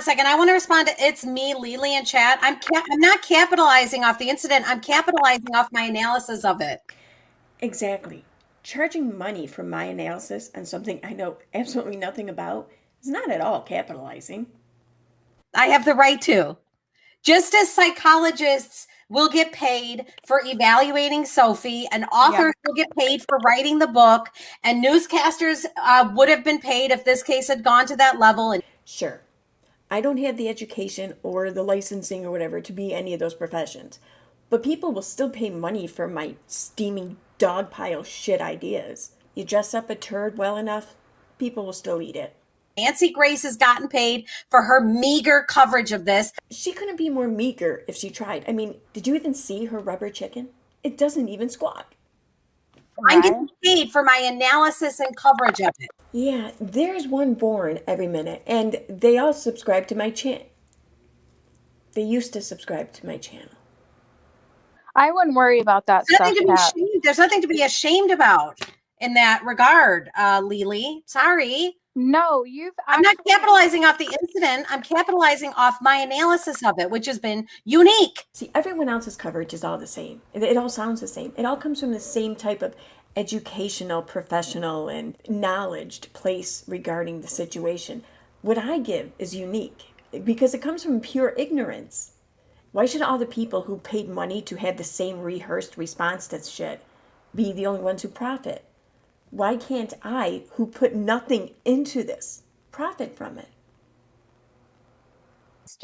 a second. I want to respond to it's me, Lily, in chat. I'm not capitalizing off the incident. I'm capitalizing off my analysis of it. Exactly. Charging money for my analysis on something I know absolutely nothing about is not at all capitalizing. I have the right to. Just as psychologists will get paid for evaluating Sophie, and authors will get paid for writing the book, and newscasters would have been paid if this case had gone to that level. And sure, I don't have the education or the licensing or whatever to be any of those professions, but people will still pay money for my steaming dog pile shit ideas. You dress up a turd well enough, people will still eat it. Nancy Grace has gotten paid for her meager coverage of this. She couldn't be more meager if she tried. I mean, did you even see her rubber chicken? It doesn't even squawk. I'm getting paid for my analysis and coverage of it. Yeah, there's one born every minute, and they all subscribe to my channel. They used to subscribe to my channel. I wouldn't worry about that stuff. There's nothing to be ashamed about in that regard, Lily. Sorry. No, I'm not capitalizing off the incident. I'm capitalizing off my analysis of it, which has been unique. See, everyone else's coverage is all the same. It all sounds the same. It all comes from the same type of educational, professional, and knowledged place regarding the situation. What I give is unique because it comes from pure ignorance. Why should all the people who paid money to have the same rehearsed response to shit be the only ones who profit? Why can't I, who put nothing into this, profit from it?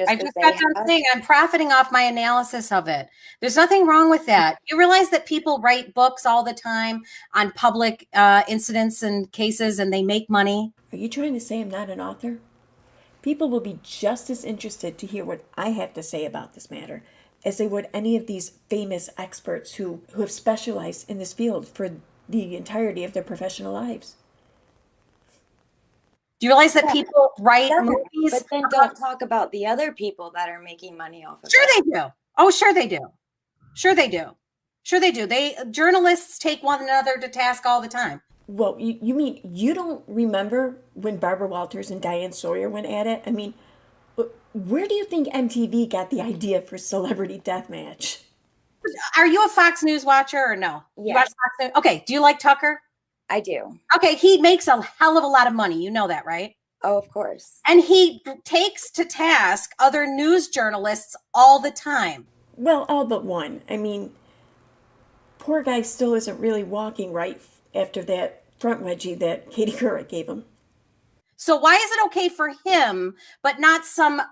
I just got done saying I'm profiting off my analysis of it. There's nothing wrong with that. You realize that people write books all the time on public incidents and cases, and they make money? Are you trying to say I'm not an author? People will be just as interested to hear what I have to say about this matter as they would any of these famous experts who have specialized in this field for the entirety of their professional lives. Do you realize that people write movies? But then don't talk about the other people that are making money off of it. Sure they do. Oh, sure they do. Sure they do. Sure they do. Journalists take one another to task all the time. Well, you mean you don't remember when Barbara Walters and Diane Sawyer went at it? I mean, where do you think MTV got the idea for Celebrity Deathmatch? Are you a Fox News watcher or no? Yes. Okay. Do you like Tucker? I do. Okay. He makes a hell of a lot of money. You know that, right? Oh, of course. And he takes to task other news journalists all the time. Well, all but one. I mean, poor guy still isn't really walking right after that front wedgie that Katie Couric gave him. So why is it okay for him, but not some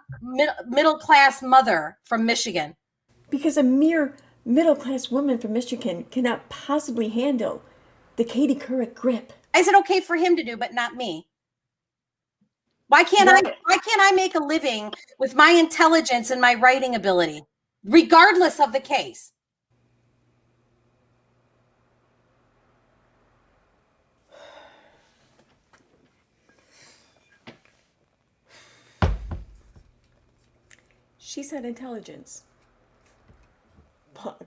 middle-class mother from Michigan? Because a mere middle-class woman from Michigan cannot possibly handle the Katie Couric grip. Is it okay for him to do, but not me? Why can't I make a living with my intelligence and my writing ability, regardless of the case? She said intelligence. Fuck.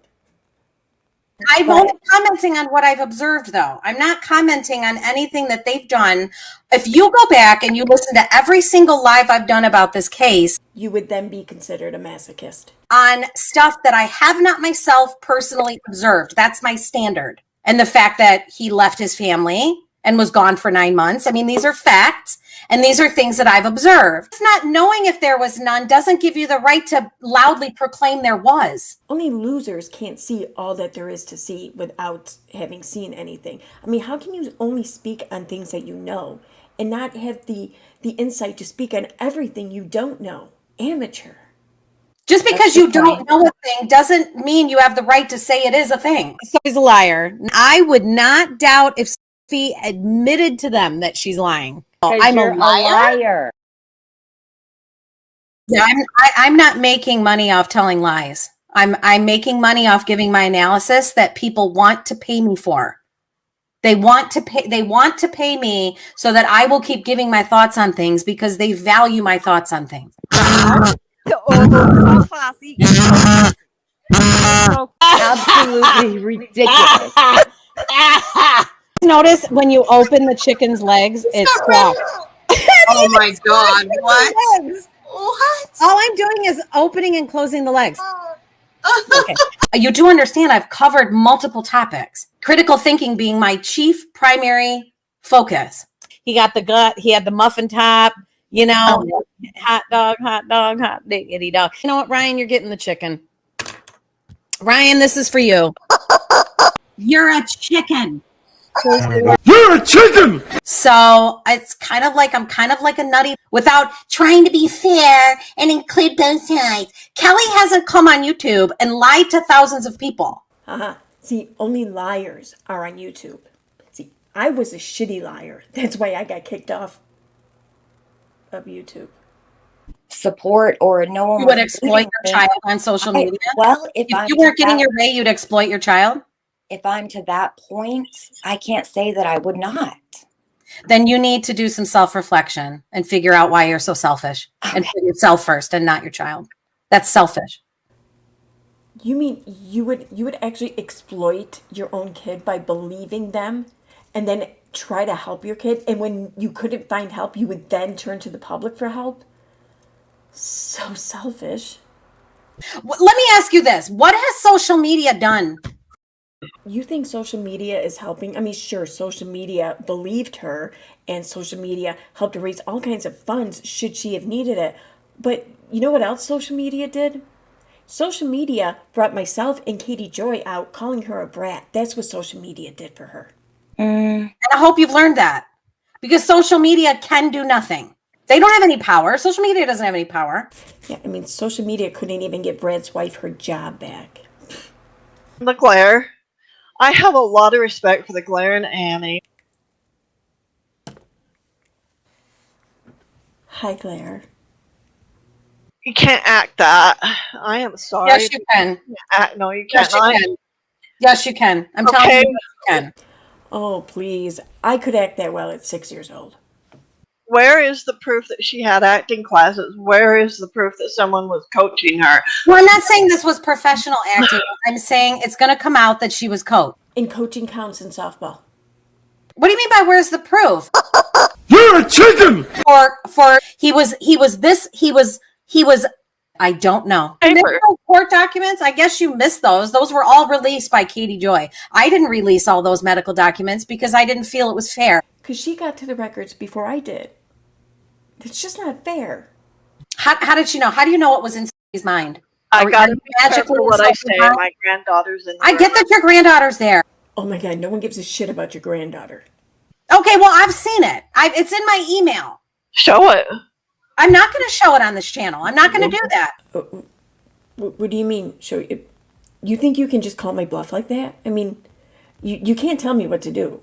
I'm only commenting on what I've observed, though. I'm not commenting on anything that they've done. If you go back and you listen to every single live I've done about this case, you would then be considered a masochist. On stuff that I have not myself personally observed. That's my standard. And the fact that he left his family and was gone for 9 months. I mean, these are facts. And these are things that I've observed. It's not knowing if there was none doesn't give you the right to loudly proclaim there was. Only losers can't see all that there is to see without having seen anything. I mean, how can you only speak on things that you know and not have the insight to speak on everything you don't know? Amateur. Just because you don't know a thing doesn't mean you have the right to say it is a thing. So he's a liar. I would not doubt if Sophie admitted to them that she's lying. I'm a liar. Yeah, I'm not making money off telling lies. I'm making money off giving my analysis that people want to pay me for. They want to pay me so that I will keep giving my thoughts on things because they value my thoughts on things. So classy. Absolutely ridiculous. Notice when you open the chicken's legs, it squawks. Oh my God! What? What? All I'm doing is opening and closing the legs. Okay. You do understand I've covered multiple topics. Critical thinking being my chief primary focus. He got the gut. He had the muffin top, hot dog, diggity dog. You know what, Ryan? You're getting the chicken. Ryan, this is for you. You're a chicken. You're a chicken! So it's kind of like I'm kind of like a nutty without trying to be fair and include both sides. Kelly hasn't come on YouTube and lied to thousands of people. See, only liars are on YouTube. See, I was a shitty liar. That's why I got kicked off of YouTube. Support or no one You would exploit your child on social media? Well, if you weren't getting your way, you'd exploit your child? If I'm to that point, I can't say that I would not. Then you need to do some self-reflection and figure out why you're so selfish and put yourself first and not your child. That's selfish. You mean you would actually exploit your own kid by believing them and then try to help your kid, and when you couldn't find help, you would then turn to the public for help? So selfish. Let me ask you this. What has social media done? You think social media is helping? I mean, sure, social media believed her and social media helped her raise all kinds of funds should she have needed it. But you know what else social media did? Social media brought myself and Katie Joy out calling her a brat. That's what social media did for her. And I hope you've learned that, because social media can do nothing. They don't have any power. Social media doesn't have any power. Yeah, I mean, social media couldn't even get Brad's wife her job back. The glare. I have a lot of respect for the Glare and Annie. Hi, Claire. You can't act that. I am sorry. Yes, you can. No, you can't. Yes, you can. Yes, you can. I'm telling you, you can. Oh, please. I could act that well at 6 years old. Where is the proof that she had acting classes? Where is the proof that someone was coaching her? Well, I'm not saying this was professional acting. I'm saying it's going to come out that she was coached. And coaching counts in softball. What do you mean by where's the proof? You're a chicken! He was I don't know. Paper. Court documents, I guess you missed those. Those were all released by Katie Joy. I didn't release all those medical documents because I didn't feel it was fair. Because she got to the records before I did. It's just not fair. How did she know? How do you know what was in his mind? I got you magically what I say. My granddaughter's in there. I get that your granddaughter's there. Oh my God, no one gives a shit about your granddaughter. Okay, well, I've seen it. It's in my email. Show it. I'm not going to show it on this channel. I'm not going to do that. What do you mean, show it? You think you can just call my bluff like that? I mean, you can't tell me what to do.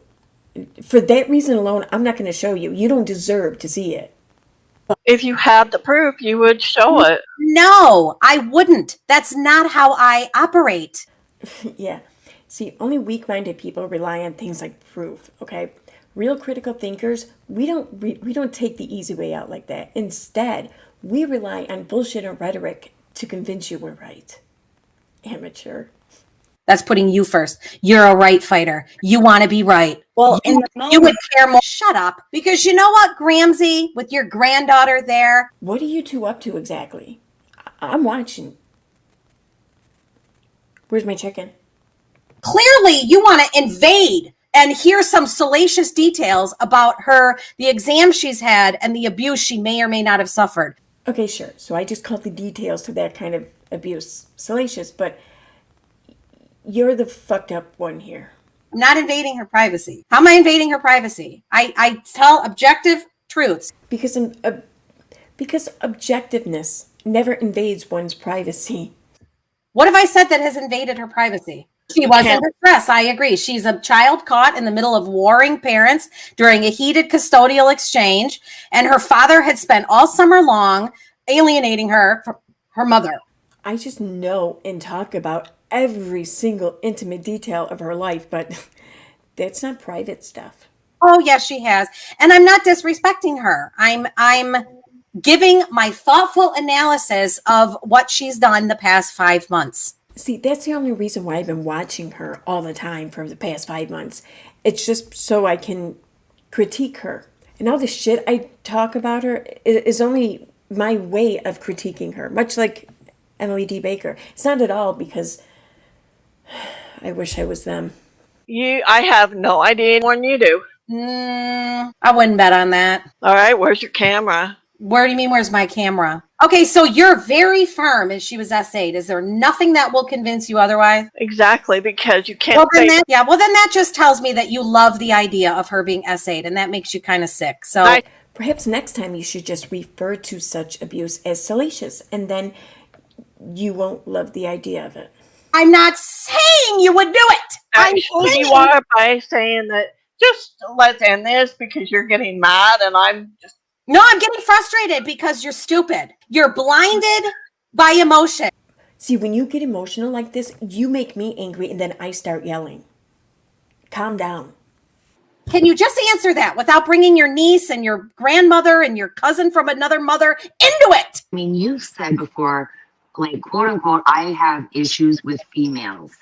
For that reason alone, I'm not going to show you. You don't deserve to see it. If you had the proof, you would show it. No, I wouldn't. That's not how I operate. Yeah. See, only weak-minded people rely on things like proof, okay? Real critical thinkers, we don't take the easy way out like that. Instead, we rely on bullshit and rhetoric to convince you we're right. Amateur. That's putting you first. You're a right fighter. You want to be right. Well, you would care more. Shut up. Because you know what, Gramsy, with your granddaughter there. What are you two up to exactly? I'm watching. Where's my chicken? Clearly, you want to invade and hear some salacious details about the exam she's had and the abuse she may or may not have suffered. Okay, sure. So I just called the details to that kind of abuse salacious, but you're the fucked up one here. I'm not invading her privacy. How am I invading her privacy? I tell objective truths. Because objectiveness never invades one's privacy. What have I said that has invaded her privacy? She was in distress. I agree. She's a child caught in the middle of warring parents during a heated custodial exchange, and her father had spent all summer long alienating her from her mother. I just know and talk about every single intimate detail of her life, but that's not private stuff. Oh, yes, she has. And I'm not disrespecting her. I'm giving my thoughtful analysis of what she's done the past 5 months. See, that's the only reason why I've been watching her all the time for the past 5 months. It's just so I can critique her. And all the shit I talk about her is only my way of critiquing her, much like Emily D. Baker. It's not at all because I wish I was them. I have no idea more than you do. I wouldn't bet on that. All right, where's your camera? Where do you mean, where's my camera? Okay, so you're very firm as she was essayed. Is there nothing that will convince you otherwise? Exactly, because you can't Well, then say... well, then that just tells me that you love the idea of her being essayed, and that makes you kind of sick. So perhaps next time you should just refer to such abuse as salacious, and then you won't love the idea of it. I'm not saying you would do it. Actually, you are by saying that just let's end this because you're getting mad and I'm just... No, I'm getting frustrated because you're stupid. You're blinded by emotion. See, when you get emotional like this, you make me angry and then I start yelling. Calm down. Can you just answer that without bringing your niece and your grandmother and your cousin from another mother into it? I mean, you've said before, like, quote unquote, I have issues with females.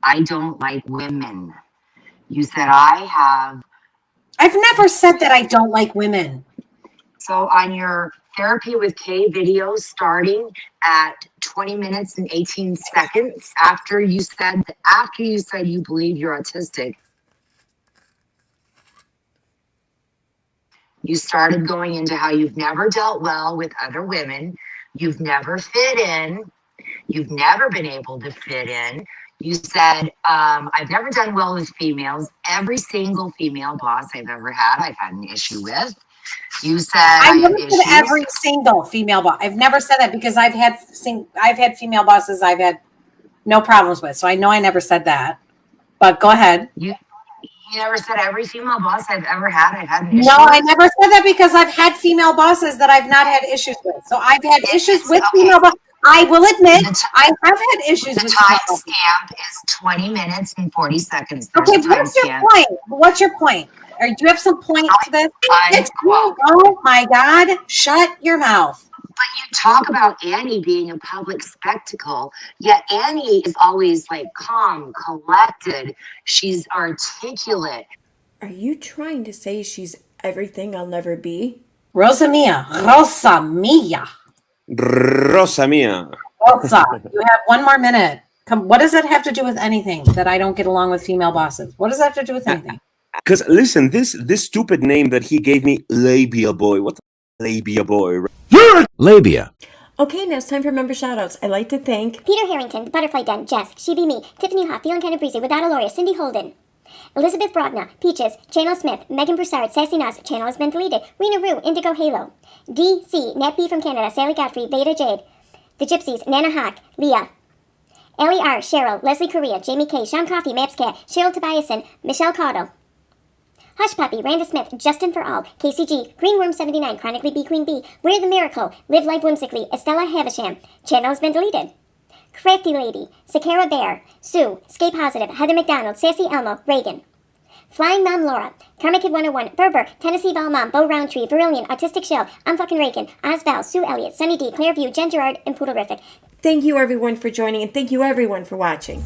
I don't like women. You said I've never said that I don't like women. So on your Therapy with Kay video starting at 20 minutes and 18 seconds after you said you believe you're autistic, you started going into how you've never dealt well with other women, you've never fit in, you've never been able to fit in. You said, I've never done well with females. Every single female boss I've ever had, I've had an issue with. You said I never said every single female boss. I've never said that because I've had female bosses I've had no problems with. So I know I never said that. But go ahead. You never said every female boss I've ever had I've had an issue No, with? I never said that because I've had female bosses that I've not had issues with. So I've had issues with female bosses. I will admit I have had issues with time stamp is 20 minutes and 40 seconds. There's okay, what's your point? What's your point? Or do you have some point to this? Oh my God, shut your mouth. But you talk about Annie being a public spectacle, yet Annie is always like calm, collected. She's articulate. Are you trying to say she's everything I'll never be? Rosa Mia. Rosa, you have 1 more minute. Come, what does that have to do with anything that I don't get along with female bosses? What does that have to do with anything? Because listen, this stupid name that he gave me, Labia Boy. What the Labia Boy? Labia. Okay, now it's time for member shoutouts. I'd like to thank Peter Harrington, The Butterfly Den, Jess, She Be Me, Tiffany Hoff, Feeling Kind of Breezy, Without a Lawyer, Cindy Holden, Elizabeth Brogna, Peaches, Channel Smith, Megan Broussard, Sassy Nas, Channel Has Been Deleted, Rena Rue, Indigo Halo, DC, Nat B from Canada, Sally Godfrey, Veda Jade, The Gypsies, Nana Hawk, Leah, Ellie R, Cheryl, Leslie Correa, Jamie K, Sean Coffey, Maps Cat, Cheryl Tobiason, Michelle Caudle, Hush Puppy, Randa Smith, Justin for All, KCG, Greenworm 79, Chronically B Queen B, We're the Miracle, Live Life Whimsically, Estella Havisham, Channel Has Been Deleted, Crafty Lady, Sakara Bear, Sue, Skate Positive, Heather McDonald, Sassy Elmo, Reagan, Flying Mom Laura, Karma Kid 101, Berber, Tennessee Val Mom, Bo Roundtree, Verillion, Autistic Shell, I'm Fucking Reagan, Osval, Sue Elliott, Sunny D, Claire View, Jen Gerard, and Poodle Riffic. Thank you everyone for joining, and thank you everyone for watching.